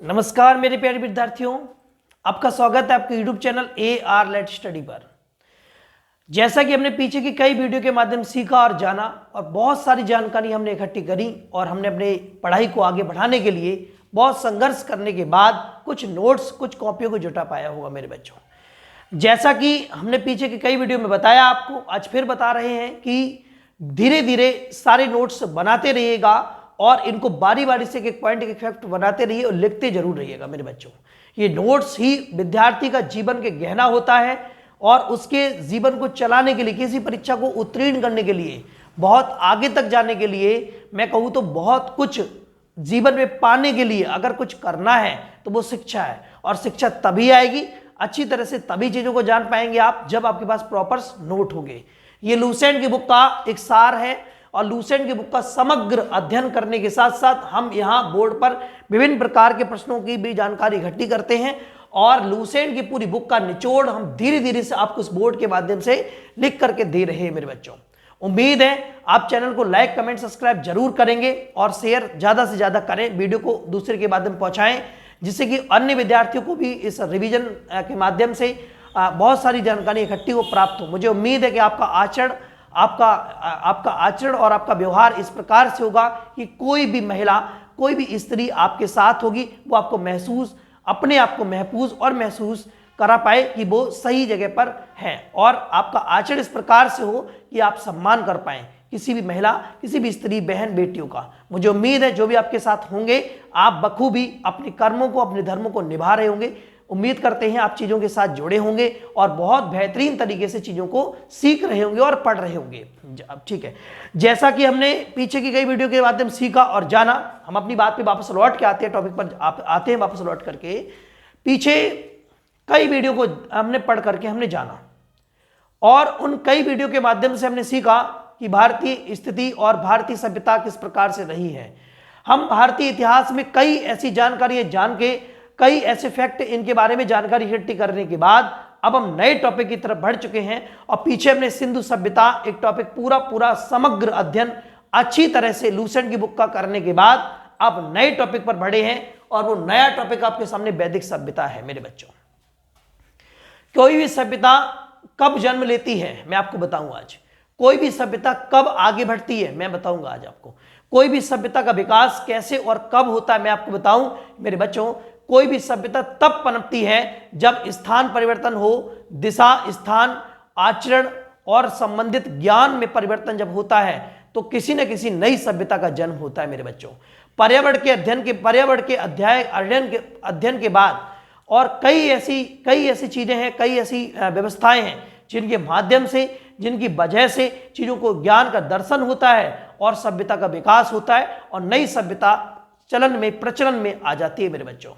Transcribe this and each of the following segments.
नमस्कार मेरे प्यारे विद्यार्थियों, आपका स्वागत है आपके YouTube channel AR let study पर। जैसा कि हमने पीछे की कई वीडियो के माध्यम से सीखा और जाना और बहुत सारी जानकारी हमने इकट्ठी करी और हमने अपने पढ़ाई को आगे बढ़ाने के लिए बहुत संघर्ष करने के बाद कुछ नोट्स, कुछ कॉपियों को जुटा पाया होगा मेरे बच्चों। जैसा कि हमने पीछे की कई वीडियो में बताया, आपको आज फिर बता रहे हैं कि धीरे धीरे सारे नोट्स बनाते रहिएगा और इनको बारी बारी से एक पॉइंट एक फैक्ट बनाते रहिए और लिखते जरूर रहिएगा मेरे बच्चों। ये नोट्स ही विद्यार्थी का जीवन के गहना होता है और उसके जीवन को चलाने के लिए, किसी परीक्षा को उत्तीर्ण करने के लिए, बहुत आगे तक जाने के लिए, मैं कहूँ तो बहुत कुछ जीवन में पाने के लिए अगर कुछ करना है तो वो शिक्षा है। और शिक्षा तभी आएगी, अच्छी तरह से तभी चीज़ों को जान पाएंगे आप जब आपके पास प्रॉपर नोट होंगे। ये लुसेंट की बुक का एक सार है और लुसेंट की बुक का समग्र अध्ययन करने के साथ साथ हम यहाँ बोर्ड पर विभिन्न प्रकार के प्रश्नों की भी जानकारी इकट्ठी करते हैं और लुसेंट की पूरी बुक का निचोड़ हम धीरे धीरे से आपको इस बोर्ड के माध्यम से लिख करके दे रहे हैं मेरे बच्चों। उम्मीद है आप चैनल को लाइक, कमेंट, सब्सक्राइब जरूर करेंगे और शेयर ज़्यादा से ज़्यादा करें, वीडियो को दूसरे के माध्यम पहुँचाएँ जिससे कि अन्य विद्यार्थियों को भी इस रिविजन के माध्यम से बहुत सारी जानकारी इकट्ठी को प्राप्त हो। मुझे उम्मीद है कि आपका आचरण और आपका व्यवहार इस प्रकार से होगा कि कोई भी महिला, कोई भी स्त्री आपके साथ होगी, वो आपको महसूस, अपने आप को महफूज और महसूस करा पाए कि वो सही जगह पर है और आपका आचरण इस प्रकार से हो कि आप सम्मान कर पाएं किसी भी महिला, किसी भी स्त्री, बहन, बेटियों का। मुझे उम्मीद है जो भी आपके साथ होंगे आप बखूबी अपने कर्मों को, अपने धर्मों को निभा रहे होंगे। उम्मीद करते हैं आप चीज़ों के साथ जुड़े होंगे और बहुत बेहतरीन तरीके से चीज़ों को सीख रहे होंगे और पढ़ रहे होंगे। अब ठीक है, जैसा कि हमने पीछे की कई वीडियो के माध्यम सीखा और जाना, हम अपनी बात पे वापस लौट के आते हैं, टॉपिक पर आते हैं वापस लौट करके। पीछे कई वीडियो को हमने पढ़ करके हमने जाना और उन कई वीडियो के माध्यम से हमने सीखा कि भारतीय स्थिति और भारतीय सभ्यता किस प्रकार से रही है। हम भारतीय इतिहास में कई ऐसी जानकारियां जान के, कई ऐसे फैक्ट इनके बारे में जानकारी इकट्ठी करने के बाद अब हम नए टॉपिक की तरफ बढ़ चुके हैं और पीछे हमने सिंधु सभ्यता एक टॉपिक पूरा समग्र अध्ययन अच्छी तरह से लुसेंट की बुक का करने के बाद अब नए टॉपिक पर बढ़े हैं और वो नया टॉपिक आपके सामने वैदिक सभ्यता है मेरे बच्चों। कोई भी सभ्यता कब जन्म लेती है मैं आपको बताऊंगा आज। कोई भी सभ्यता कब आगे बढ़ती है मैं बताऊंगा आज आपको। कोई भी सभ्यता का विकास कैसे और कब होता है मैं आपको बताऊं मेरे बच्चों। कोई भी सभ्यता तब पनपती है जब स्थान परिवर्तन हो, दिशा, स्थान, आचरण और संबंधित ज्ञान में परिवर्तन जब होता है तो किसी न किसी नई सभ्यता का जन्म होता है मेरे बच्चों। पर्यावरण के अध्ययन के बाद और कई ऐसी चीजें हैं, कई ऐसी व्यवस्थाएं हैं जिनके माध्यम से, जिनकी वजह से चीजों को ज्ञान का दर्शन होता है और सभ्यता का विकास होता है और नई सभ्यता चलन में, प्रचलन में आ जाती है मेरे बच्चों।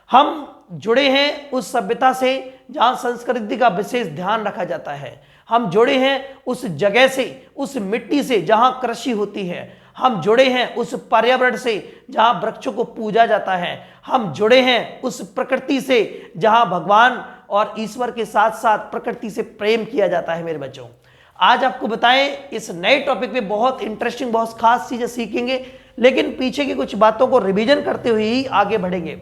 हम जुड़े हैं उस सभ्यता से जहां संस्कृति का विशेष ध्यान रखा जाता है। हम जुड़े हैं उस जगह से, उस मिट्टी से जहां कृषि होती है। हम जुड़े हैं उस पर्यावरण से जहां वृक्षों को पूजा जाता है। हम जुड़े हैं उस प्रकृति से जहां भगवान और ईश्वर के साथ साथ प्रकृति से प्रेम किया जाता है मेरे बच्चों। आज आपको बताएं इस नए टॉपिक में बहुत इंटरेस्टिंग, बहुत खास चीजें सीखेंगे, लेकिन पीछे की कुछ बातों को रिवीजन करते हुए ही आगे बढ़ेंगे।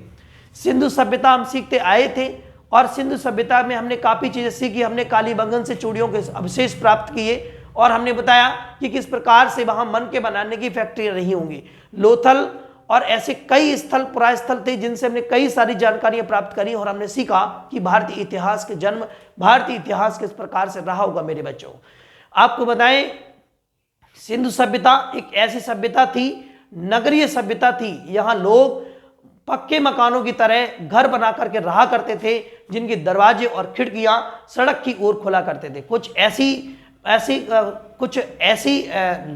सिंधु सभ्यता हम सीखते आए थे और सिंधु सभ्यता में हमने काफी चीजें सीखी। हमने कालीबंगन से चूड़ियों के अवशेष प्राप्त किए और हमने बताया कि किस प्रकार से वहां मन के बनाने की फैक्ट्रियां रही होंगी। लोथल और ऐसे कई स्थल, पुरा स्थल थे जिनसे हमने कई सारी जानकारियां प्राप्त करी और हमने सीखा कि भारतीय इतिहास के जन्म, भारतीय इतिहास किस प्रकार से रहा होगा मेरे बच्चों। आपको बताएं सिंधु सभ्यता एक ऐसी सभ्यता थी, नगरीय सभ्यता थी। यहाँ लोग पक्के मकानों की तरह घर बना करके रहा करते थे जिनके दरवाजे और खिड़कियां सड़क की ओर खुला करते थे। कुछ ऐसी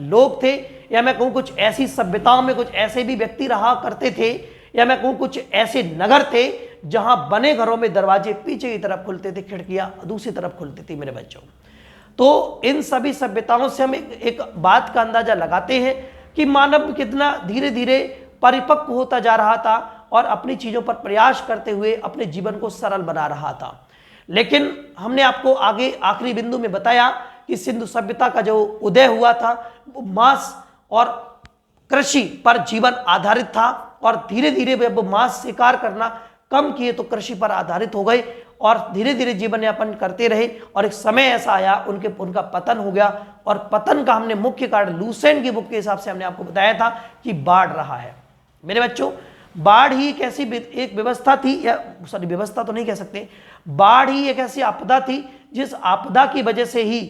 लोग थे, या मैं कहूँ कुछ ऐसी सभ्यताओं में कुछ ऐसे भी व्यक्ति रहा करते थे, या मैं कहूँ कुछ ऐसे नगर थे जहां बने घरों में दरवाजे पीछे की तरफ खुलते थे, खिड़कियां दूसरी तरफ खुलती थी मेरे बच्चों। तो इन सभी सभ्यताओं से हम एक बात का अंदाजा लगाते हैं कि मानव कितना धीरे धीरे परिपक्व होता जा रहा था और अपनी चीजों पर प्रयास करते हुए अपने जीवन को सरल बना रहा था। लेकिन हमने आपको आगे आखिरी बिंदु में बताया कि सिंधु सभ्यता का जो उदय हुआ था वो मांस और कृषि पर जीवन आधारित था और धीरे धीरे वे अब मांस शिकार करना कम किए तो कृषि पर आधारित हो गए और धीरे धीरे जीवन यापन करते रहे। और एक समय ऐसा आया उनका पतन हो गया। और पतन का हमने मुख्य कारण लूसेंट की बुक के हिसाब से हमने आपको बताया था कि बाढ़ रहा है। मेरे बच्चों, बाढ़ ही एक ऐसी एक व्यवस्था थी, या सॉरी व्यवस्था तो नहीं कह सकते, बाढ़ ही एक ऐसी आपदा थी जिस आपदा की वजह से ही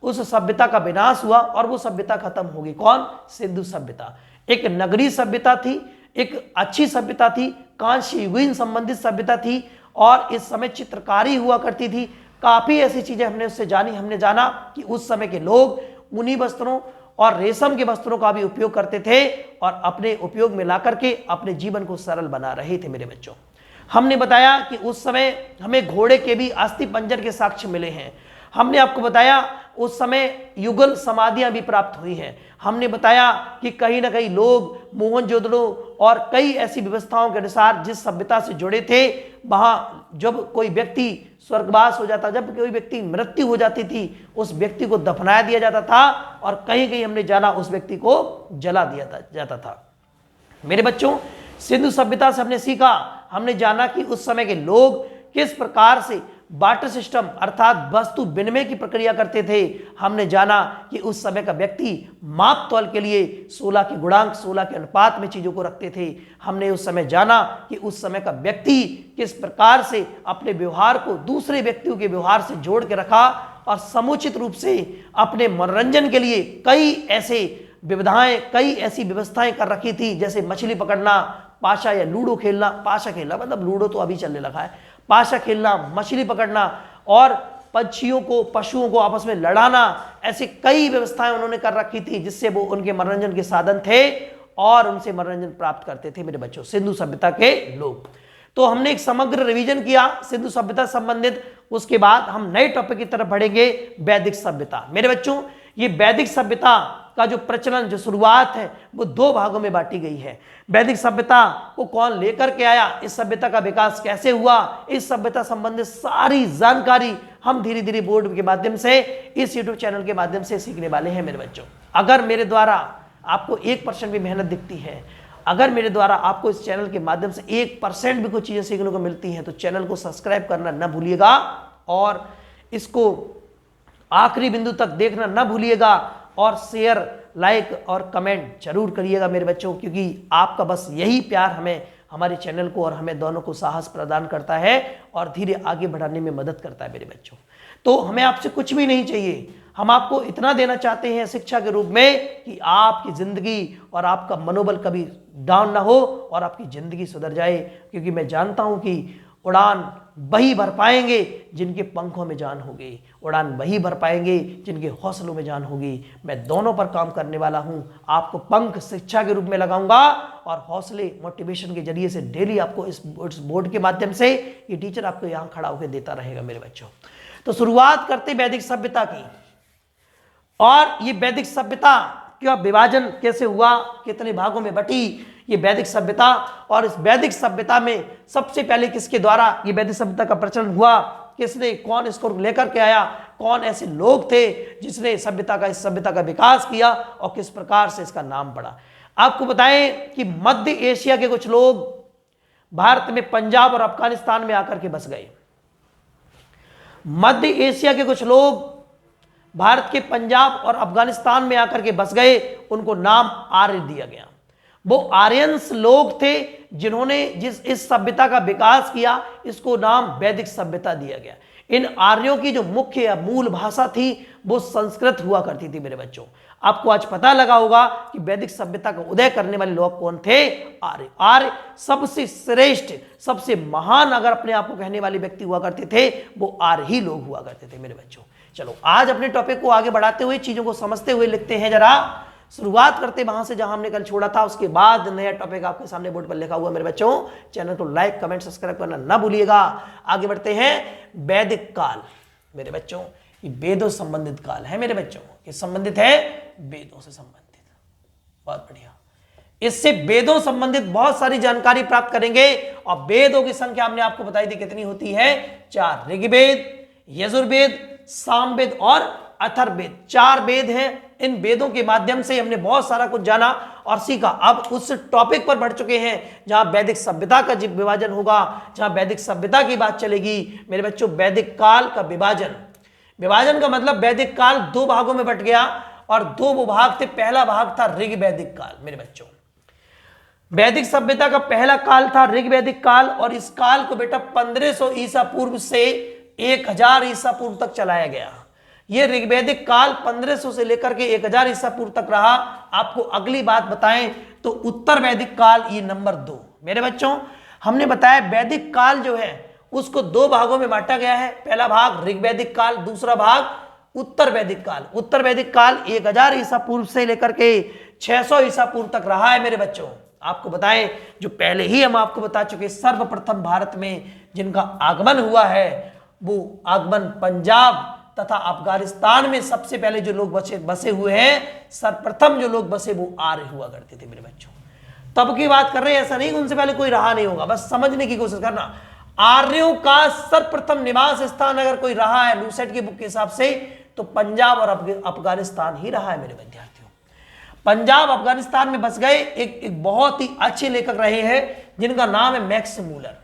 उस सभ्यता का विनाश हुआ और वो सभ्यता खत्म हो गई। कौन? सिंधु सभ्यता। एक नगरीय सभ्यता थी, एक अच्छी सभ्यता थी, कांस्य युगीन संबंधित सभ्यता थी और इस समय चित्रकारी हुआ करती थी। काफी ऐसी चीजें हमने उससे जानी। हमने जाना कि उस समय के लोग ऊनी वस्त्रों और रेशम के वस्त्रों का भी उपयोग करते थे और अपने उपयोग में ला करके अपने जीवन को सरल बना रहे थे। मेरे बच्चों, हमने बताया कि उस समय हमें घोड़े के भी अस्थि पंजर के साक्ष्य मिले हैं। हमने आपको बताया उस समय युगल समाधियां भी प्राप्त हुई हैं। हमने बताया कि कहीं ना कहीं लोग मोहनजोदड़ो और कई ऐसी व्यवस्थाओं के अनुसार जिस सभ्यता से जुड़े थे, वहां जब कोई व्यक्ति स्वर्गवास हो जाता, जब कोई व्यक्ति मृत्यु हो जाती थी, उस व्यक्ति को दफना दिया जाता था और कहीं कहीं हमने जाना उस व्यक्ति को जला दिया जाता था। मेरे बच्चों, सिंधु सभ्यता से हमने सीखा, हमने जाना कि उस समय के लोग किस प्रकार से बार्टर सिस्टम अर्थात वस्तु विनिमय की प्रक्रिया करते थे। हमने जाना कि उस समय का व्यक्ति माप तौल के लिए 16 के गुणांक 16 के अनुपात में चीजों को रखते थे। हमने उस समय जाना कि उस समय का व्यक्ति किस प्रकार से अपने व्यवहार को दूसरे व्यक्तियों के व्यवहार से जोड़ के रखा और समुचित रूप से अपने मनोरंजन के लिए कई ऐसे विविधाएं, कई ऐसी व्यवस्थाएं कर रखी थी, जैसे मछली पकड़ना, पाशा या लूडो खेलना। पाशा खेलना मतलब लूडो तो अभी चलने लगा है। पाशा खेलना, मछली पकड़ना और पशुओं को आपस में लड़ाना, ऐसी कई व्यवस्थाएं उन्होंने कर रखी थी जिससे वो उनके मनोरंजन के साधन थे और उनसे मनोरंजन प्राप्त करते थे। मेरे बच्चों, सिंधु सभ्यता के लोग। तो हमने एक समग्र रिवीजन किया सिंधु सभ्यता संबंधित। उसके बाद हम नए टॉपिक की तरफ बढ़ेंगे, वैदिक सभ्यता। मेरे बच्चों, ये वैदिक सभ्यता का जो प्रचलन, जो शुरुआत है, वो दो भागों में बांटी गई है। वैदिक सभ्यता को कौन लेकर के आया, इस सभ्यता का विकास कैसे हुआ, इस सभ्यता संबंधित सारी जानकारी हम धीरे धीरे बोर्ड के माध्यम से, इस यूट्यूब चैनल के माध्यम से सीखने वाले हैं। मेरे बच्चों, अगर मेरे द्वारा आपको 1% भी मेहनत दिखती है, अगर मेरे द्वारा आपको इस चैनल के माध्यम से 1% भी कुछ चीजें सीखने को मिलती हैं, तो चैनल को सब्सक्राइब करना न भूलिएगा और इसको आखिरी बिंदु तक देखना न भूलिएगा और शेयर, लाइक और कमेंट जरूर करिएगा मेरे बच्चों, क्योंकि आपका बस यही प्यार हमें, हमारे चैनल को और हमें दोनों को साहस प्रदान करता है और धीरे आगे बढ़ाने में मदद करता है। मेरे बच्चों, तो हमें आपसे कुछ भी नहीं चाहिए, हम आपको इतना देना चाहते हैं शिक्षा के रूप में कि आपकी जिंदगी और आपका मनोबल कभी डाउन ना हो और आपकी जिंदगी सुधर जाए। क्योंकि मैं जानता हूं कि उड़ान वही भर पाएंगे जिनके पंखों में जान होगी, उड़ान वही भर पाएंगे जिनके हौसलों में जान होगी। मैं दोनों पर काम करने वाला हूं। आपको पंख शिक्षा के रूप में लगाऊंगा और हौसले मोटिवेशन के जरिए से डेली आपको इस बोर्ड के माध्यम से ये टीचर आपको यहां खड़ा होकर देता रहेगा। मेरे बच्चों, तो शुरुआत करते वैदिक सभ्यता की। और ये वैदिक सभ्यता का विभाजन कैसे हुआ, कितने भागों में बटी ये वैदिक सभ्यता, और इस वैदिक सभ्यता में सबसे पहले किसके द्वारा ये वैदिक सभ्यता का प्रचलन हुआ, किसने, कौन इसको लेकर के आया, कौन ऐसे लोग थे जिसने इस सभ्यता का विकास किया और किस प्रकार से इसका नाम पड़ा। आपको बताएं कि मध्य एशिया के कुछ लोग भारत में पंजाब और अफगानिस्तान में आकर के बस गए। मध्य एशिया के कुछ लोग भारत के पंजाब और अफगानिस्तान में आकर के बस गए, उनको नाम आर्य दिया गया। वो आर्यंस लोग थे जिन्होंने इस सभ्यता का विकास किया, इसको नाम वैदिक सभ्यता दिया गया। इन आर्यों की जो मुख्य या मूल भाषा थी वो संस्कृत हुआ करती थी। मेरे बच्चों, आपको आज पता लगा होगा कि वैदिक सभ्यता का उदय करने वाले लोग कौन थे, आर्य। आर्य सबसे श्रेष्ठ, सबसे महान अगर अपने आप को कहने वाले व्यक्ति हुआ करते थे, वो आर्य ही लोग हुआ करते थे। मेरे बच्चों, चलो आज अपने टॉपिक को आगे बढ़ाते हुए, चीजों को समझते हुए लिखते हैं। जरा शुरुआत करते वहां से जहां हमने कल छोड़ा था, उसके बाद नया टॉपिक आपके सामने बोर्ड पर लिखा हुआ। मेरे बच्चों, चैनल को लाइक, कमेंट, सब्सक्राइब करना ना भूलिएगा। आगे बढ़ते हैं। वैदिक काल, मेरे बच्चों, ये वेदों संबंधित काल है। मेरे बच्चों, ये संबंधित है वेदों से संबंधित। बहुत बढ़िया। इससे वेदों संबंधित बहुत सारी जानकारी प्राप्त करेंगे। और वेदों की संख्या हमने आपको बताई थी कितनी होती है, 4। ऋग्वेद, यजुर्वेद, सामवेद और अथर्ववेद, 4 वेद हैं। इन वेदों के माध्यम से हमने बहुत सारा कुछ जाना और सीखा। अब उस टॉपिक पर बढ़ चुके हैं जहां वैदिक सभ्यता का विभाजन होगा, जहां वैदिक सभ्यता की बात चलेगी। मेरे बच्चों, वैदिक काल का विभाजन, विभाजन का मतलब वैदिक काल दो भागों में बट गया और दो वो भाग थे। पहला भाग था ऋग वैदिक काल। मेरे बच्चों, वैदिक सभ्यता का पहला काल था ऋग वैदिक काल और इस काल को बेटा 1500 ईसा पूर्व से 1000 ईसा पूर्व तक चलाया गया। यह ऋग्वैदिक काल 1500 से लेकर के 1000 ईसा पूर्व तक रहा। आपको अगली बात बताएं तो उत्तर वैदिक काल, ये नंबर 2। मेरे बच्चों, हमने बताया वैदिक काल जो है उसको दो भागों में बांटा गया है। पहला भाग ऋग्वैदिक काल, दूसरा भाग उत्तर वैदिक काल। उत्तर वैदिक काल 1000 ईसा पूर्व से लेकर के 600 ईसा पूर्व तक रहा है। मेरे बच्चों, आपको बताएं, जो पहले ही हम आपको बता चुके, सर्वप्रथम भारत में जिनका आगमन हुआ है वो आगमन पंजाब तथा अफगानिस्तान में सबसे पहले जो लोग बसे हुए हैं, सर्वप्रथम जो लोग बसे वो आर्य हुआ करते थे। मेरे बच्चों, तब की बात कर रहे हैं, ऐसा नहीं कि उनसे पहले कोई रहा नहीं होगा, बस समझने की कोशिश करना। आर्यों का सर्वप्रथम निवास स्थान अगर कोई रहा है लूसेट की बुक के हिसाब से तो पंजाब और अफगानिस्तान ही रहा है। मेरे विद्यार्थियों, पंजाब अफगानिस्तान में बस गए एक बहुत ही अच्छे लेखक रहे हैं जिनका नाम है मैक्स मूलर।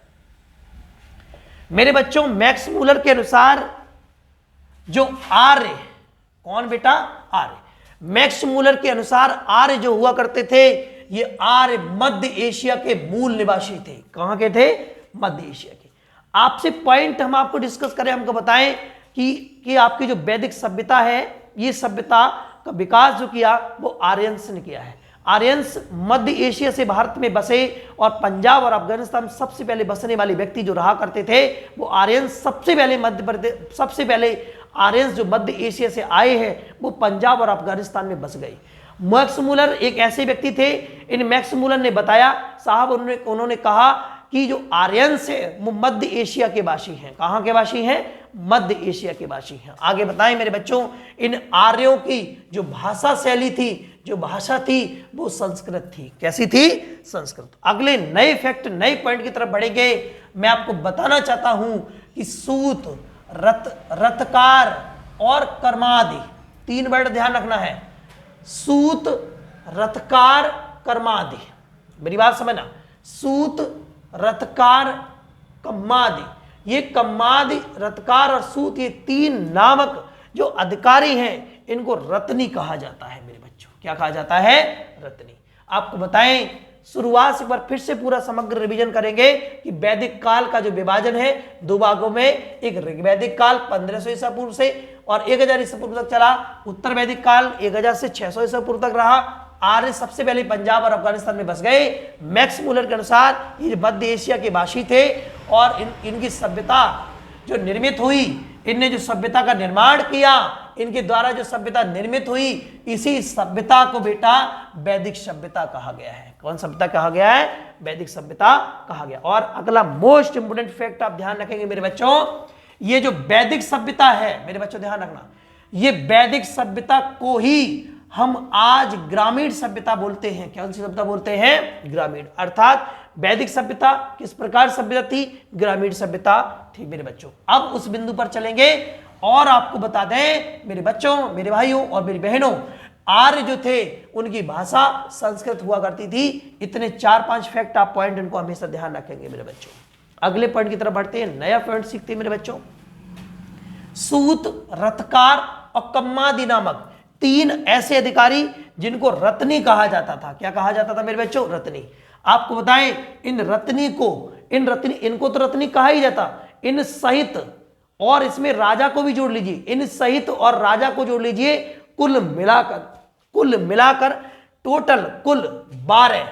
मेरे बच्चों, मैक्स मूलर के अनुसार जो आर्य, कौन बेटा? आर्य। मैक्स मूलर के अनुसार आर्य जो हुआ करते थे, ये आर्य मध्य एशिया के मूल निवासी थे। कहां के थे? मध्य एशिया के। आपसे पॉइंट हम आपको डिस्कस करें, हमको बताएं कि आपकी जो वैदिक सभ्यता है, ये सभ्यता का विकास जो किया वो आर्यंस ने किया है। आर्यंस मध्य एशिया से भारत में बसे और पंजाब और अफगानिस्तान में सबसे पहले बसने वाले व्यक्ति जो रहा करते थे वो आर्यंस सबसे पहले मध्य प्रदेश, सबसे पहले आर्यंस जो मध्य एशिया से आए हैं वो पंजाब और अफगानिस्तान में बस गए। मैक्स मूलर एक ऐसे व्यक्ति थे, इन मैक्स मूलर ने बताया, साहब उन्होंने कहा कि जो आर्यंस है वो मध्य एशिया के वासी हैं। कहां के वासी हैं? मध्य एशिया के वासी हैं। आगे बताएं मेरे बच्चों, इन आर्यों की जो भाषा शैली थी, जो भाषा थी वो संस्कृत थी। कैसी थी? संस्कृत। अगले नए फैक्ट, नए पॉइंट की तरफ बढ़ेंगे। मैं आपको बताना चाहता हूं कि सूत, रथकार और कर्मादि, 3 वर्ड ध्यान रखना है। सूत, रथकार, कर्मादि। मेरी बात समझना, सूत, रथकार, कम्मादि। ये कम्मादि, रथकार और सूत, ये 3 नामक जो अधिकारी हैं इनको रत्नी कहा जाता है। मेरे बच्चों, क्या कहा जाता है? रत्नी। आपको बताएं, शुरुआत से एक बार फिर से पूरा समग्र रिवीजन करेंगे कि वैदिक काल का जो विभाजन है दो भागों में, एक ऋग्वैदिक काल 1500 ईसा पूर्व से और 1000 ईसा पूर्व तक चला। उत्तर वैदिक काल 1000 से 600 ईसा पूर्व तक रहा। आर्य सबसे पहले पंजाब और अफगानिस्तान में बस गए। मैक्स मूलर के अनुसार ये मध्य एशिया के वासी थे और इनकी सभ्यता जो निर्मित हुई, इनने जो सभ्यता का निर्माण किया, इनके द्वारा जो सभ्यता निर्मित हुई, इसी सभ्यता को बेटा वैदिक सभ्यता कहा गया है। कौन सभ्यता कहा गया है? वैदिक सभ्यता कहा गया। और अगला मोस्ट इंपोर्टेंट फैक्ट आप ध्यान रखेंगे मेरे बच्चों, ये जो वैदिक सभ्यता है, मेरे बच्चों ध्यान रखना, ये वैदिक सभ्यता को ही हम आज ग्रामीण सभ्यता बोलते हैं। कौन सी सभ्यता बोलते हैं? ग्रामीण। अर्थात वैदिक सभ्यता किस प्रकार सभ्यता थी? ग्रामीण सभ्यता थी। मेरे बच्चों, अब उस बिंदु पर चलेंगे और आपको बता दें मेरे बच्चों, मेरे भाइयों और मेरी बहनों, आर्य जो थे उनकी भाषा संस्कृत हुआ करती थी। इतने 4-5 फैक्ट आप पॉइंट इनको हमेशा ध्यान रखेंगे मेरे बच्चों। अगले पॉइंट की तरफ बढ़ते हैं, नया पॉइंट सीखते हैं मेरे बच्चों। सूत, रथकार और कम्मादि नामक 3 ऐसे अधिकारी जिनको रत्नी कहा जाता था। क्या कहा जाता था मेरे बच्चों? रत्नी। आपको बताएं, इनको तो रत्नी कहा ही जाता, इन सहित और इसमें राजा को भी जोड़ लीजिए, इन सहित और राजा को जोड़ लीजिए, कुल मिलाकर टोटल कुल 12।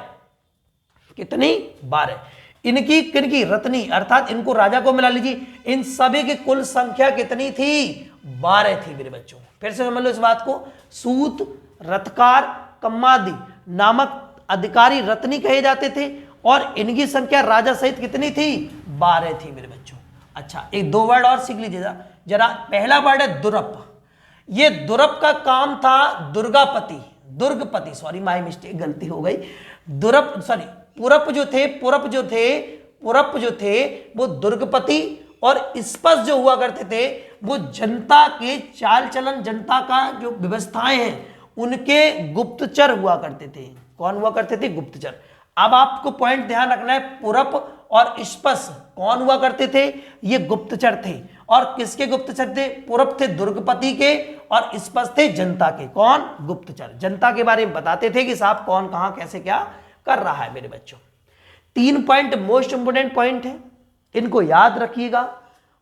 कितनी? 12। इनकी किनकी? रत्नी, अर्थात इनको राजा को मिला लीजिए, इन सभी की कुल संख्या कितनी थी? 12 थी मेरे बच्चों। फिर से समझ लो इस बात को, सूत, रथकार, कम्मादि नामक अधिकारी रत्नी कहे जाते थे और इनकी संख्या राजा सहित कितनी थी? 12 थी मेरे बच्चों। अच्छा, एक 2 वर्ड और सीख लीजिए जरा। पहला वर्ड है दुरप। ये दुरप का काम था दुर्गपति, सॉरी माय मिस्टेक, गलती हो गई। पुरप जो थे वो दुर्गपति और स्पष्ट जो हुआ करते थे वो जनता के चाल चलन, जनता का जो व्यवस्थाएं हैं उनके गुप्तचर हुआ करते थे। कौन हुआ करते थे? गुप्तचर। अब आपको पॉइंट ध्यान रखना है, पुरप और स्पश कौन हुआ करते थे? ये गुप्तचर थे। और किसके गुप्तचर थे? पुरप थे दुर्गपति के और स्पश थे जनता के। कौन? गुप्तचर। जनता के बारे में बताते थे कि साहब कौन कहां कैसे क्या कर रहा है। मेरे बच्चों 3 पॉइंट मोस्ट इंपोर्टेंट पॉइंट है, इनको याद रखिएगा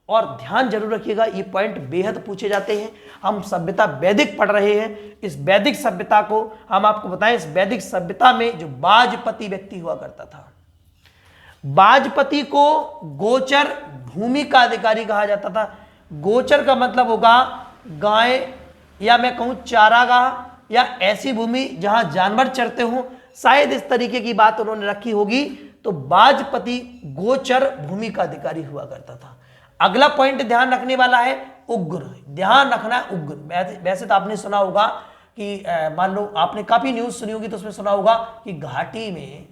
और ध्यान जरूर रखिएगा। ये पॉइंट बेहद पूछे जाते हैं। हम सभ्यता वैदिक पढ़ रहे हैं। इस वैदिक सभ्यता को हम आपको बताएं, इस वैदिक सभ्यता में जो बाजपति व्यक्ति हुआ करता था, बाजपति को गोचर भूमि का अधिकारी कहा जाता था। गोचर का मतलब होगा गाय, या मैं कहूं चारागाह, या ऐसी भूमि जहां जानवर चरते हो, शायद इस तरीके की बात उन्होंने रखी होगी। तो बाजपति गोचर भूमि का अधिकारी हुआ करता था। अगला पॉइंट ध्यान रखने वाला है उग्र। ध्यान रखना है उग्र। वैसे तो आपने सुना होगा कि मान लो आपने काफी न्यूज सुनी होगी, तो उसमें सुना होगा कि घाटी में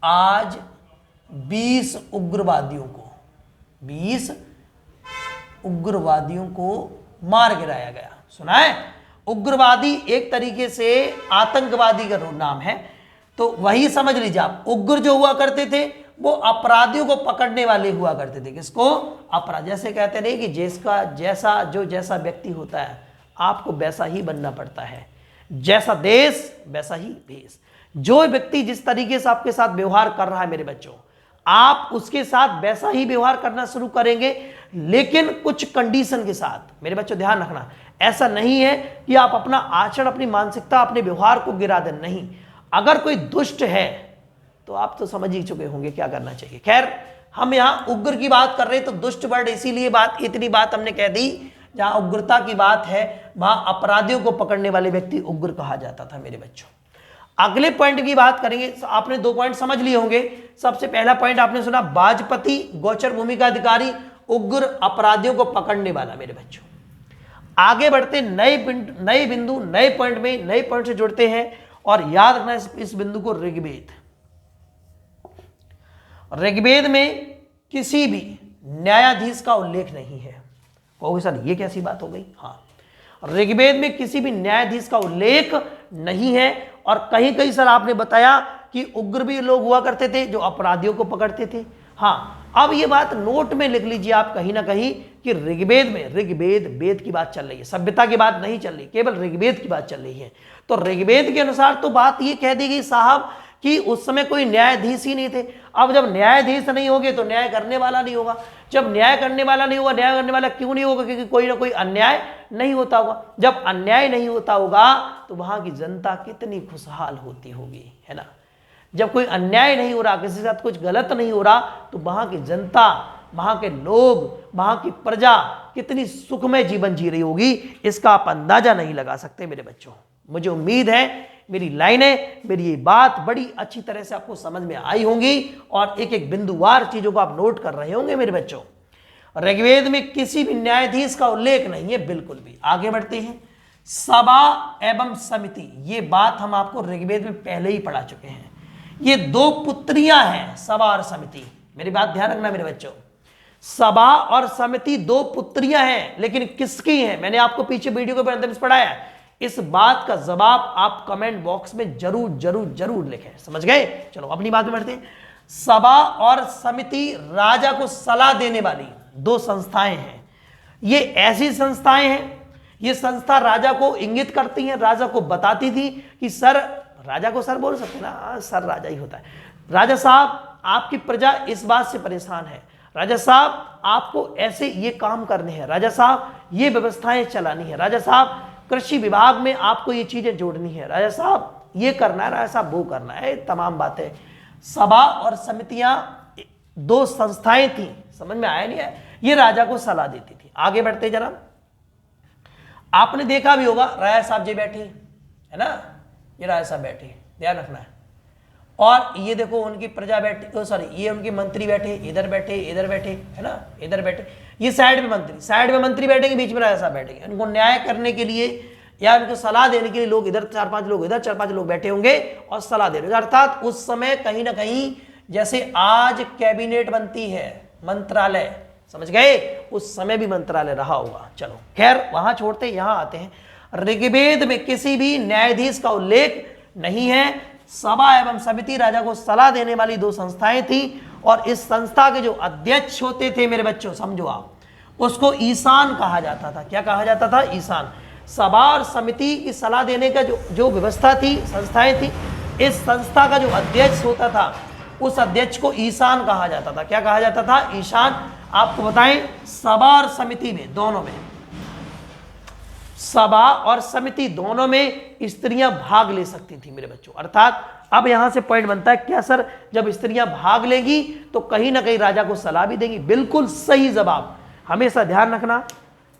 आज 20 उग्रवादियों को मार गिराया गया। सुना है? उग्रवादी एक तरीके से आतंकवादी का नाम है, तो वही समझ लीजिए आप। उग्र जो हुआ करते थे वो अपराधियों को पकड़ने वाले हुआ करते थे। किसको? अपराध। जैसे कहते नहीं कि जिसका जैसा व्यक्ति होता है आपको वैसा ही बनना पड़ता है, जैसा देश वैसा ही भेष। जो व्यक्ति जिस तरीके से आपके साथ व्यवहार कर रहा है मेरे बच्चों, आप उसके साथ वैसा ही व्यवहार करना शुरू करेंगे, लेकिन कुछ कंडीशन के साथ। मेरे बच्चों ध्यान रखना, ऐसा नहीं है कि आप अपना आचरण, अपनी मानसिकता, अपने व्यवहार को गिरा दें। नहीं, अगर कोई दुष्ट है तो आप तो समझ ही चुके होंगे क्या करना चाहिए। खैर, हम यहां उग्र की बात कर रहे हैं, तो दुष्ट वर्ड इसीलिए इतनी बात हमने कह दी, जहां उग्रता की बात है वहां अपराधियों को पकड़ने वाले व्यक्ति उग्र कहा जाता था। मेरे बच्चों अगले पॉइंट की बात करेंगे। आपने 2 पॉइंट समझ लिए होंगे। सबसे पहला पॉइंट आपने सुना, बाजपति गोचर भूमि का अधिकारी, उग्र अपराधियों को पकड़ने वाला। मेरे बच्चों आगे बढ़ते नए बिंदु, नए पॉइंट में, नए पॉइंट से जुड़ते हैं। और याद रखना इस बिंदु को, ऋग्वेद। ऋग्वेद में किसी भी न्यायाधीश का उल्लेख नहीं है। कहोगे सर ये कैसी बात हो गई? हाँ, ऋग्वेद में किसी भी न्यायाधीश का उल्लेख नहीं है। और कहीं कहीं सर आपने बताया कि उग्र भी लोग हुआ करते थे जो अपराधियों को पकड़ते थे। हाँ, अब ये बात नोट में लिख लीजिए आप कहीं ना कहीं कि ऋग्वेद की बात चल रही है, सभ्यता की बात नहीं चल रही, केवल ऋग्वेद की बात चल रही है। तो ऋग्वेद के अनुसार तो बात ये कह दी गई साहब कि उस समय कोई न्यायाधीश ही नहीं थे। अब जब न्यायाधीश नहीं होंगे तो न्याय करने वाला नहीं होगा। जब न्याय करने वाला नहीं होगा, न्याय करने वाला क्यों नहीं होगा? क्योंकि कोई ना कोई अन्याय नहीं होता होगा। जब अन्याय नहीं होता होगा तो वहां की जनता कितनी खुशहाल होती होगी, है ना। जब कोई अन्याय नहीं हो रहा, किसी के साथ कुछ गलत नहीं हो रहा, तो वहां की जनता, वहां के लोग, वहां की प्रजा कितनी सुखमय जीवन जी रही होगी, इसका आप अंदाजा नहीं लगा सकते मेरे बच्चों। मुझे उम्मीद है मेरी लाइनें, मेरी ये बात बड़ी अच्छी तरह से आपको समझ में आई होंगी और एक एक बिंदुवार चीजों को आप नोट कर रहे होंगे मेरे बच्चों। ऋग्वेद में किसी भी न्यायाधीश का उल्लेख नहीं है, बिल्कुल भी। आगे बढ़ते हैं, सभा एवं समिति। ये बात हम आपको ऋग्वेद में पहले ही पढ़ा चुके हैं। ये 2 पुत्रियां हैं, सभा और समिति। मेरी बात ध्यान रखना मेरे बच्चों, सभा और समिति 2 पुत्रियां हैं, लेकिन किसकी हैं? मैंने आपको पीछे वीडियो के अंदर पढ़ाया। इस बात का जवाब आप कमेंट बॉक्स में जरूर जरूर जरूर लिखें। समझ गए? चलो अपनी बात में बढ़ते हैं। सभा और समिति राजा को सलाह देने वाली 2 संस्थाएं हैं। ये ऐसी संस्थाएं हैं, ये संस्था राजा को इंगित करती हैं, राजा को बताती थी कि सर, राजा को सर बोल सकते ना, सर राजा ही होता है। राजा साहब, आपकी प्रजा इस बात से परेशान है, राजा साहब आपको ऐसे ये काम करने हैं, राजा साहब ये व्यवस्थाएं चलानी है, राजा साहब कृषि विभाग में आपको ये चीजें जोड़नी है, राजा साहब ये करना है, राजा साहब वो करना है, तमाम बातें। सभा और समितियां 2 संस्थाएं थी। समझ में आया नहीं है? ये राजा को सलाह देती थी। आगे बढ़ते जरा, आपने देखा भी होगा राजा साहब जी बैठे है ना, ये राजा साहब बैठे, ध्यान रखना है। और ये देखो उनकी प्रजा बैठी, सॉरी ये उनके मंत्री बैठे, इधर बैठे, इधर बैठे, है ना, इधर बैठे। ये साइड में मंत्री बैठेंगे, बीच में राजा साहब बैठेंगे। उनको न्याय करने के लिए या उनको सलाह देने के लिए लोग इधर 4-5 लोग इधर 4-5 लोग बैठे होंगे और सलाह दे रहे। अर्थात उस समय कहीं ना कहीं जैसे आज कैबिनेट बनती है, मंत्रालय, समझ गए, उस समय भी मंत्रालय रहा होगा। चलो खैर वहां छोड़ते, यहां आते हैं। ऋग्वेद में किसी भी न्यायाधीश का उल्लेख नहीं है। सभा एवं समिति राजा को सलाह देने वाली दो संस्थाएं थी और इस संस्था के जो अध्यक्ष होते थे मेरे बच्चों, समझो आप, उसको ईशान कहा जाता था। क्या कहा जाता था? ईशान। सभा और समिति की सलाह देने का जो व्यवस्था थी, संस्थाएं थी, इस संस्था का जो अध्यक्ष होता था उस अध्यक्ष को ईशान कहा जाता था। क्या कहा जाता था? ईशान। आपको बताएं, सभा और समिति में, दोनों में, सभा और समिति दोनों में स्त्रियां भाग ले सकती थी मेरे बच्चों। अर्थात अब यहां से पॉइंट बनता है, क्या सर जब स्त्रियां भाग लेंगी तो कहीं ना कहीं राजा को सलाह भी देंगी? बिल्कुल सही जवाब। हमेशा ध्यान रखना,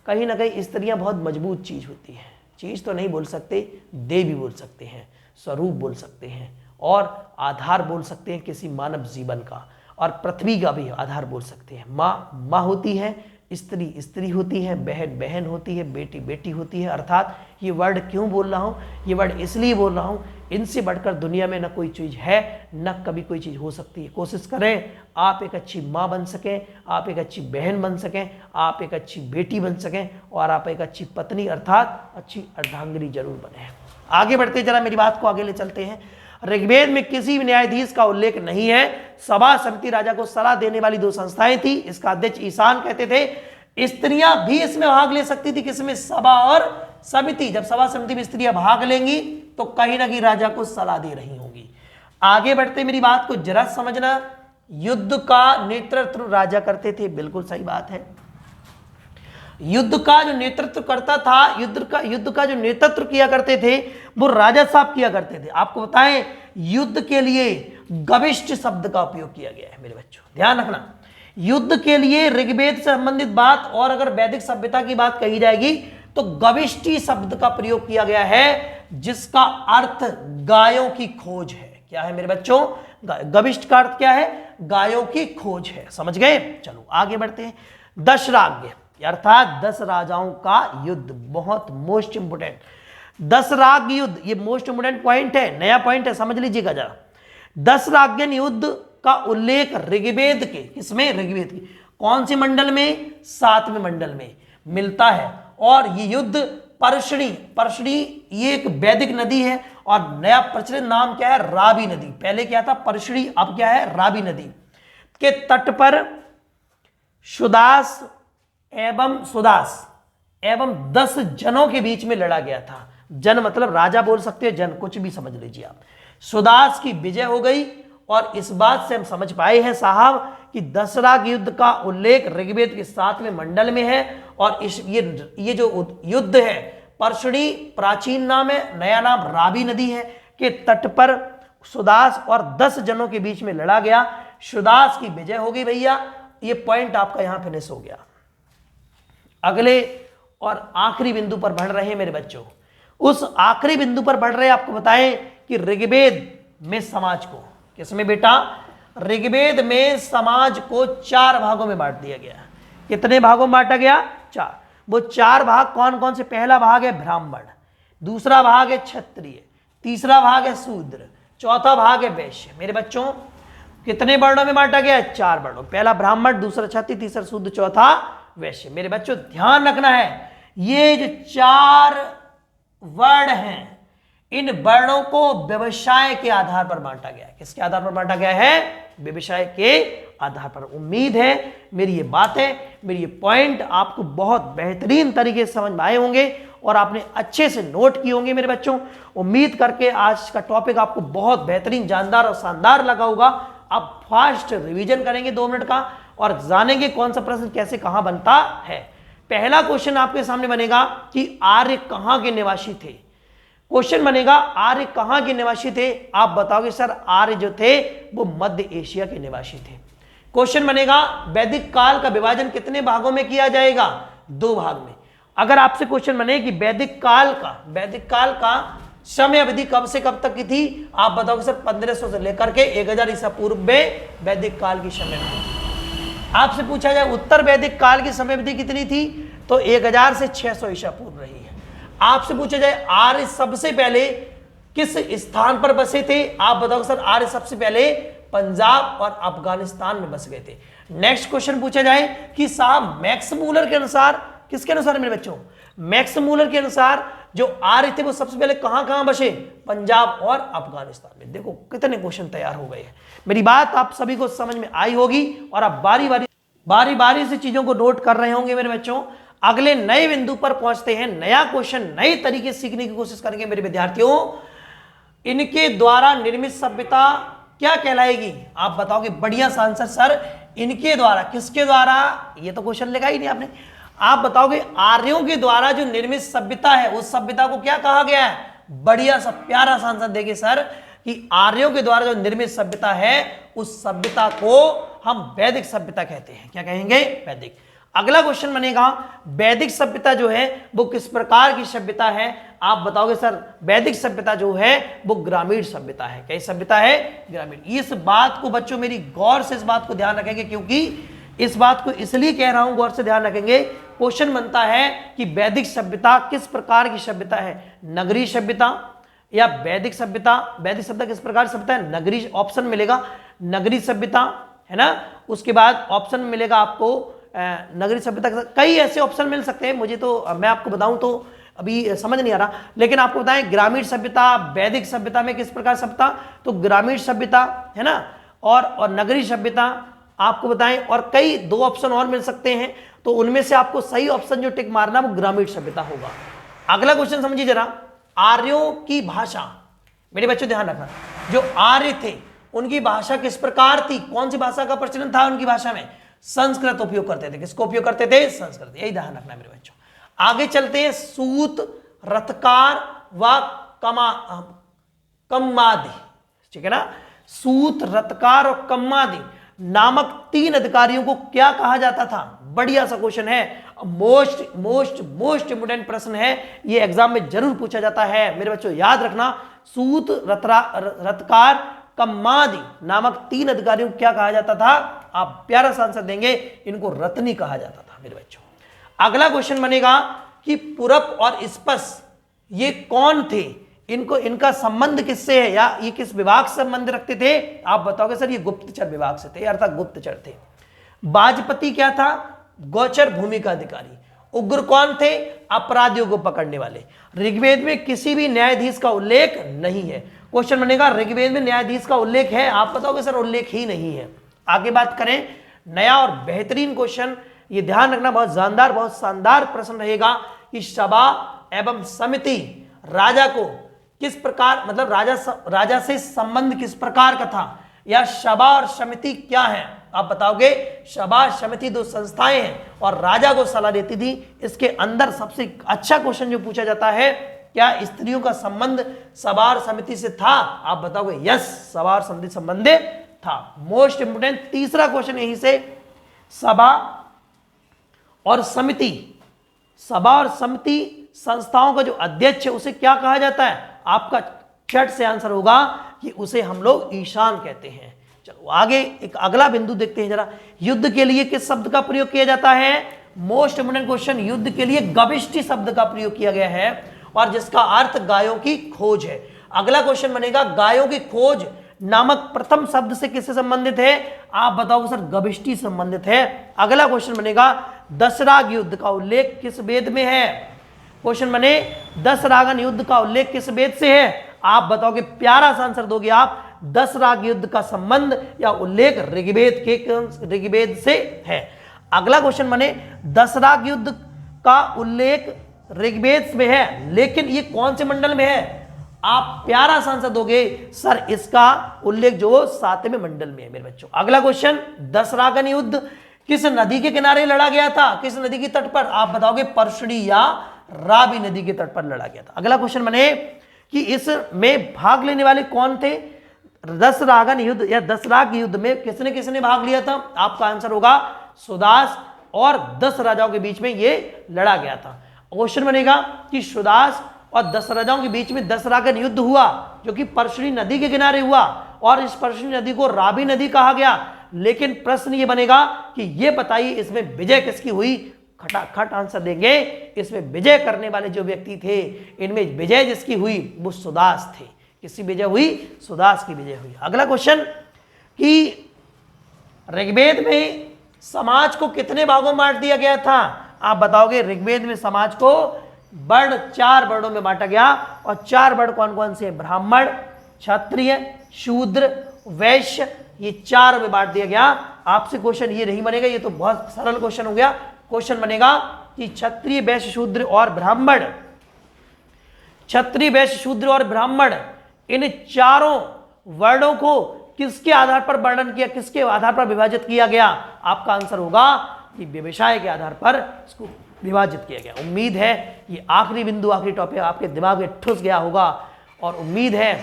कहीं ना कहीं स्त्रियां बहुत मजबूत चीज होती है। चीज तो नहीं बोल सकते, देवी बोल सकते हैं, स्वरूप बोल सकते हैं और आधार बोल सकते हैं किसी मानव जीवन का, और पृथ्वी का भी आधार बोल सकते हैं। माँ माँ होती है, स्त्री स्त्री होती है, बहन बहन होती है, बेटी बेटी होती है। अर्थात ये वर्ड क्यों बोल रहा हूँ? ये वर्ड इसलिए बोल रहा हूँ, इनसे बढ़कर दुनिया में न कोई चीज़ है, न कभी कोई चीज़ हो सकती है। कोशिश करें आप एक अच्छी माँ बन सकें, आप एक अच्छी बहन बन सकें, आप एक अच्छी बेटी बन सकें और आप एक अच्छी पत्नी अर्थात अच्छी अर्धांगिनी जरूर बने। आगे बढ़ते जरा मेरी बात को आगे ले चलते हैं। ऋग्वेद में किसी भी न्यायाधीश का उल्लेख नहीं है। सभा समिति राजा को सलाह देने वाली दो संस्थाएं थी, इसका अध्यक्ष ईशान कहते थे। स्त्रियां भी इसमें भाग ले सकती थी। किसमें? सभा और समिति। जब सभा समिति में स्त्रियां भाग लेंगी तो कहीं ना कहीं राजा को सलाह दे रही होंगी। आगे बढ़ते मेरी बात को जरा समझना। युद्ध का नेतृत्व राजा करते थे, बिल्कुल सही बात है। युद्ध का जो नेतृत्व करता था, युद्ध का जो नेतृत्व किया करते थे वो राजा साहब किया करते थे। आपको बताएं, युद्ध के लिए गविष्ठ शब्द का उपयोग किया गया है मेरे बच्चों, ध्यान रखना। युद्ध के लिए ऋग्वेद से संबंधित बात और अगर वैदिक सभ्यता की बात कही जाएगी तो गविष्ठी शब्द का प्रयोग किया गया है, जिसका अर्थ गायों की खोज है। क्या है मेरे बच्चों? गविष्ठ का अर्थ क्या है? गायों की खोज है। समझ गए? चलो आगे बढ़ते हैं। दशराज्ञ अर्थात 10 राजाओं का युद्ध, बहुत मोस्ट इंपोर्टेंट। 10 राग युद्ध, ये मोस्ट इंपोर्टेंट पॉइंट है, नया पॉइंट है, समझ लीजिएगा जरा। 10 रागन युद्ध का उल्लेख ऋग्वेद के, किसमें? ऋग्वेद की कौन सी मंडल में? 7वें मंडल में मिलता है। और ये युद्ध परशुनी ये एक वैदिक नदी है और नया प्रचलित नाम क्या है? रावी नदी। पहले क्या था? परशुनी, अब क्या है? रावी नदी के तट पर सुदास एवं 10 जनों के बीच में लड़ा गया था। जन मतलब राजा बोल सकते हैं, जन कुछ भी समझ लीजिए आप। सुदास की विजय हो गई और इस बात से हम समझ पाए हैं साहब कि दशराग युद्ध का उल्लेख ऋग्वेद के 7वें मंडल में है। और ये जो युद्ध है, परशुनी प्राचीन नाम है, नया नाम रावी नदी है, के तट पर सुदास और 10 जनों के बीच में लड़ा गया। सुदास की विजय हो गई भैया। ये पॉइंट आपका यहां फिनिश हो गया। अगले और आखिरी बिंदु पर बढ़ रहे हैं मेरे बच्चों। उस आखिरी बिंदु पर बढ़ रहे आपको बताएं कि ऋग्वेद में समाज को, किसमें बेटा? ऋग्वेद में समाज को 4 भागों में बांट दिया गया। कितने भागों में बांटा गया? 4। वो 4 भाग कौन कौन से? पहला भाग है ब्राह्मण, दूसरा भाग है क्षत्रिय, तीसरा भाग है शूद्र, चौथा भाग है वैश्य। मेरे बच्चों कितने वर्णों में बांटा गया? 4 वर्णों। पहला ब्राह्मण, दूसरा क्षत्रिय, तीसरा शूद्र, चौथा वैश्य। मेरे बच्चों ध्यान रखना है, ये जो 4 वर्ण हैं, इन वर्णों को व्यवसाय के आधार पर बांटा गया है। किसके आधार पर बांटा गया है? व्यवसाय के आधार पर। उम्मीद है मेरी ये बातें, मेरी ये पॉइंट आपको बहुत बेहतरीन तरीके से समझ में आए होंगे और आपने अच्छे से नोट किए होंगे मेरे बच्चों। उम्मीद करके आज का टॉपिक आपको बहुत बेहतरीन, जानदार और शानदार लगा होगा। आप फास्ट रिवीजन करेंगे 2 मिनट का और जानेंगे कौन सा प्रश्न कैसे कहां बनता है। पहला क्वेश्चन आपके सामने बनेगा कि आर्य कहां के निवासी थे। क्वेश्चन बनेगा आर्य कहां के निवासी थे? आप बताओगे सर आर्य जो थे वो मध्य एशिया के निवासी थे। क्वेश्चन बनेगा वैदिक काल का विभाजन कितने भागों में किया जाएगा? 2 भाग में। अगर आपसे क्वेश्चन बने कि वैदिक काल का समय अवधि कब से कब तक की थी, आप बताओगे सर 1500 से लेकर के 1000 ईसा पूर्व में वैदिक काल की समय अवधि। आपसे पूछा जाए उत्तर वैदिक काल की समय अवधि कितनी थी, तो 1000 से 600 ईसा पूर्व रही है। आपसे पूछा जाए आर्य सबसे पहले किस स्थान पर बसे थे, आप बताओगे सर आर्य सबसे पहले पंजाब और अफगानिस्तान में बस गए थे। नेक्स्ट क्वेश्चन पूछा जाए कि साहब मैक्स मूलर के अनुसार, किसके अनुसार मेरे बच्चों? मैक्स मूलर के अनुसार जो आर्य थे वो सबसे पहले कहां कहां बसे? पंजाब और अफगानिस्तान में। देखो कितने क्वेश्चन तैयार हो गए हैं। मेरी बात आप सभी को समझ में आई होगी और आप बारी बारी से चीजों को नोट कर रहे होंगे मेरे बच्चों। अगले नए बिंदु पर पहुंचते हैं, नया क्वेश्चन नए तरीके से सीखने की कोशिश करेंगे मेरे विद्यार्थियों। इनके द्वारा निर्मित सभ्यता क्या कहलाएगी? आप बताओगे बढ़िया सा आंसर सर, इनके द्वारा। किसके द्वारा? ये तो क्वेश्चन लिखा ही नहीं आपने। आप बताओगे आर्यों के द्वारा जो निर्मित सभ्यता है उस सभ्यता को क्या कहा गया है? बढ़िया सा प्यारा सा आंसर देंगे सर कि आर्यों के द्वारा जो निर्मित सभ्यता है उस सभ्यता को हम वैदिक सभ्यता कहते हैं। क्या कहेंगे? वैदिक। अगला क्वेश्चन बनेगा वैदिक सभ्यता जो है वो किस प्रकार की सभ्यता है? आप बताओगे सर वैदिक सभ्यता जो है वो ग्रामीण सभ्यता है। कैसी सभ्यता है? ग्रामीण। इस बात को बच्चों मेरी गौर से इस बात को ध्यान रखेंगे, क्योंकि इस बात को इसलिए कह रहा हूं गौर से ध्यान रखेंगे। क्वेश्चन बनता है कि वैदिक सभ्यता किस प्रकार की सभ्यता है? नगरीय सभ्यता या वैदिक सभ्यता? वैदिक सभ्यता किस प्रकार की सभ्यता है? नगरीय ऑप्शन मिलेगा, नगरीय सभ्यता है ना। उसके बाद ऑप्शन मिलेगा आपको नगरीय सभ्यता। कई ऐसे ऑप्शन मिल सकते हैं, मुझे तो मैं आपको बताऊं तो अभी समझ नहीं आ रहा, लेकिन आपको बताएं ग्रामीण सभ्यता, वैदिक सभ्यता में किस प्रकार सभ्यता, तो ग्रामीण सभ्यता है ना, और नगरीय सभ्यता आपको बताएं। और कई दो ऑप्शन और मिल सकते हैं, तो उनमें से आपको सही ऑप्शन जो टिक मारना वो ग्रामीण सभ्यता होगा। अगला क्वेश्चन समझिए जरा, आर्यों की भाषा। मेरे बच्चों ध्यान रखना, जो आर्य थे उनकी भाषा किस प्रकार थी? कौन सी भाषा का प्रचलन था उनकी भाषा में? संस्कृत उपयोग करते थे। किसको उपयोग करते थे? संस्कृत। यही ध्यान रखना मेरे बच्चों। आगे चलते हैं, सूत, रथकार व कम्मादि। ठीक है ना। सूत, रथकार और कम्मादि नामक 3 अधिकारियों को क्या कहा जाता था? बढ़िया सा क्वेश्चन है, मोस्ट इंपोर्टेंट प्रश्न है, ये एग्जाम में जरूर पूछा जाता है मेरे बच्चों, याद रखना। सूत, रथकार, कम्मादि नामक 3 अधिकारियों को क्या कहा जाता था? आप प्यारा सा आंसर देंगे, इनको रत्नी कहा जाता था मेरे बच्चों। अगला क्वेश्चन बनेगा कि पुरप और स्पस ये कौन थे? इनका संबंध किससे है, या ये किस विभाग से संबंध रखते थे? आप बताओगे सर ये गुप्तचर विभाग से थे, अर्थात गुप्तचर थे। बाजपति क्या था? गोचर भूमि का अधिकारी। उग्र कौन थे? अपराधियों को पकड़ने वाले। ऋग्वेद में किसी भी न्यायाधीश का उल्लेख नहीं है। क्वेश्चन बनेगा ऋग्वेद में न्यायाधीश का उल्लेख है? आप बताओगे सर उल्लेख ही नहीं है। आगे बात करें, नया और बेहतरीन क्वेश्चन, ये ध्यान रखना, बहुत शानदार प्रश्न रहेगा कि सभा एवं समिति राजा को किस प्रकार, मतलब राजा से संबंध किस प्रकार का था, या सभा और समिति क्या है? आप बताओगे सभा समिति 2 संस्थाएं हैं और राजा को सलाह देती थी। इसके अंदर सबसे अच्छा क्वेश्चन जो पूछा जाता है, क्या स्त्रियों का संबंध सभा और समिति से था? आप बताओगे यस, सभा और समिति संबंधित था। मोस्ट इंपोर्टेंट तीसरा क्वेश्चन यहीं से, सभा और समिति संस्थाओं का जो अध्यक्ष है उसे क्या कहा जाता है? आपका छठ से आंसर होगा कि उसे हम लोग ईशान कहते हैं। चलो आगे एक अगला बिंदु देखते हैं जरा, युद्ध के लिए किस शब्द का प्रयोग किया जाता है? मोस्ट इंपोर्टेंट क्वेश्चन, युद्ध के लिए गविष्टि शब्द का प्रयोग किया गया है और जिसका अर्थ गायों की खोज है। अगला क्वेश्चन बनेगा, गायों की खोज नामक प्रथम शब्द से किससे संबंधित है? आप बताओ सर गविष्टि संबंधित है। अगला क्वेश्चन बनेगा, दशराग युद्ध का उल्लेख किस वेद में है? क्वेश्चन बने दशरागन युद्ध का उल्लेख किस वेद से है? आप बताओगे, प्यारा सा आंसर दोगे आप, दशराग युद्ध का संबंध या उल्लेख ऋग्वेद से है। अगला क्वेश्चन बने, दशराग युद्ध का उल्लेख ऋग्वेद में है, लेकिन ये कौन से मंडल में है? आप प्यारा सा आंसर दोगे सर, इसका उल्लेख जो 7वें मंडल में है मेरे बच्चों। अगला क्वेश्चन, दशरागन युद्ध किस नदी के किनारे लड़ा गया था? किस नदी के तट पर? आप बताओगे परशुड़ी या रावी नदी के तट पर लड़ा गया था। अगला क्वेश्चन बने कि इसमें भाग लेने वाले कौन थे? दशरागन युद्ध या दशराग युद्ध में किसने किसने भाग लिया था? आपका आंसर होगा सुदास और 10 राजाओं के बीच में ये लड़ा गया था। क्वेश्चन बनेगा कि सुदास और 10 राजाओं के बीच में दशरागन युद्ध हुआ जो कि परशुनी नदी के किनारे हुआ, और इस परशुनी नदी को रावी नदी कहा गया। लेकिन प्रश्न ये बनेगा कि ये बताइए इसमें विजय किसकी हुई? खटाखट आंसर देंगे, इसमें विजय करने वाले जो व्यक्ति थे, इनमें विजय जिसकी हुई वो सुदास थे। किसकी विजय हुई? सुदास की विजय हुई। अगला क्वेश्चन कि ऋग्वेद में समाज को कितने भागों में बांट दिया गया था? आप बताओगे ऋग्वेद में समाज को वर्ण 4 वर्णों में बांटा गया। और 4 वर्ण कौन कौन से हैं? ब्राह्मण, क्षत्रिय, शूद्र, वैश्य, ये 4 में बांट दिया गया। आपसे क्वेश्चन ये नहीं बनेगा, ये तो बहुत सरल क्वेश्चन हो गया। क्वेश्चन बनेगा कि क्षत्रिय, वैश्य, शूद्र और ब्राह्मण, क्षत्रिय, वैश्य, शूद्र और ब्राह्मण, इन चारों वर्णों को किसके आधार पर वर्णन किया, किसके आधार पर विभाजित किया गया? आपका आंसर होगा कि व्यवसाय के आधार पर इसको विभाजित किया गया। उम्मीद है ये आखिरी बिंदु, आखिरी टॉपिक आपके दिमाग में ठुस गया होगा और उम्मीद है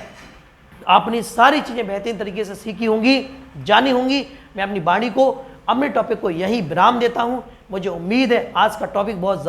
आपने सारी चीजें बेहतरीन तरीके से सीखी होंगी, जानी होंगी। मैं अपनी वाणी को, अपने टॉपिक को यही विराम देता हूं। मुझे उम्मीद है आज का टॉपिक बहुत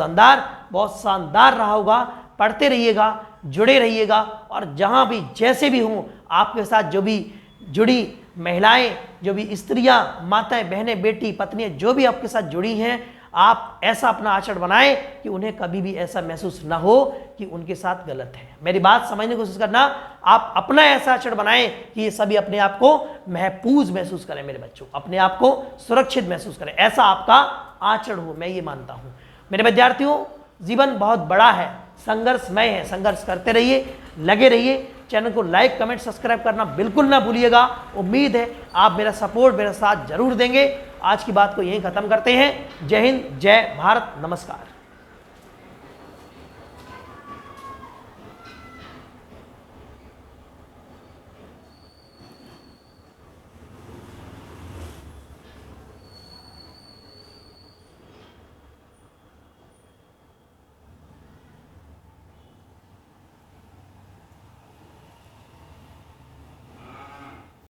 शानदार रहा होगा। पढ़ते रहिएगा, जुड़े रहिएगा और जहां भी जैसे भी हों आपके साथ जो भी जुड़ी महिलाएं, जो भी स्त्रियां, माताएं, बहनें, बेटी, पत्नियां जो भी आपके साथ जुड़ी हैं, आप ऐसा अपना आचरण बनाएं कि उन्हें कभी भी ऐसा महसूस ना हो कि उनके साथ गलत है। मेरी बात समझने की कोशिश करना। आप अपना ऐसा आचरण बनाएं कि ये सभी अपने आप को महफूज महसूस करें। मेरे बच्चों, अपने आप को सुरक्षित महसूस करें, ऐसा आपका आचरण हो, मैं ये मानता हूं। मेरे विद्यार्थियों, जीवन बहुत बड़ा है, संघर्षमय है, संघर्ष करते रहिए, लगे रहिए। चैनल को लाइक, कमेंट, सब्सक्राइब करना बिल्कुल ना भूलिएगा। उम्मीद है आप मेरा सपोर्ट, मेरा साथ जरूर देंगे। आज की बात को यहीं खत्म करते हैं। जय हिंद, जय भारत, नमस्कार।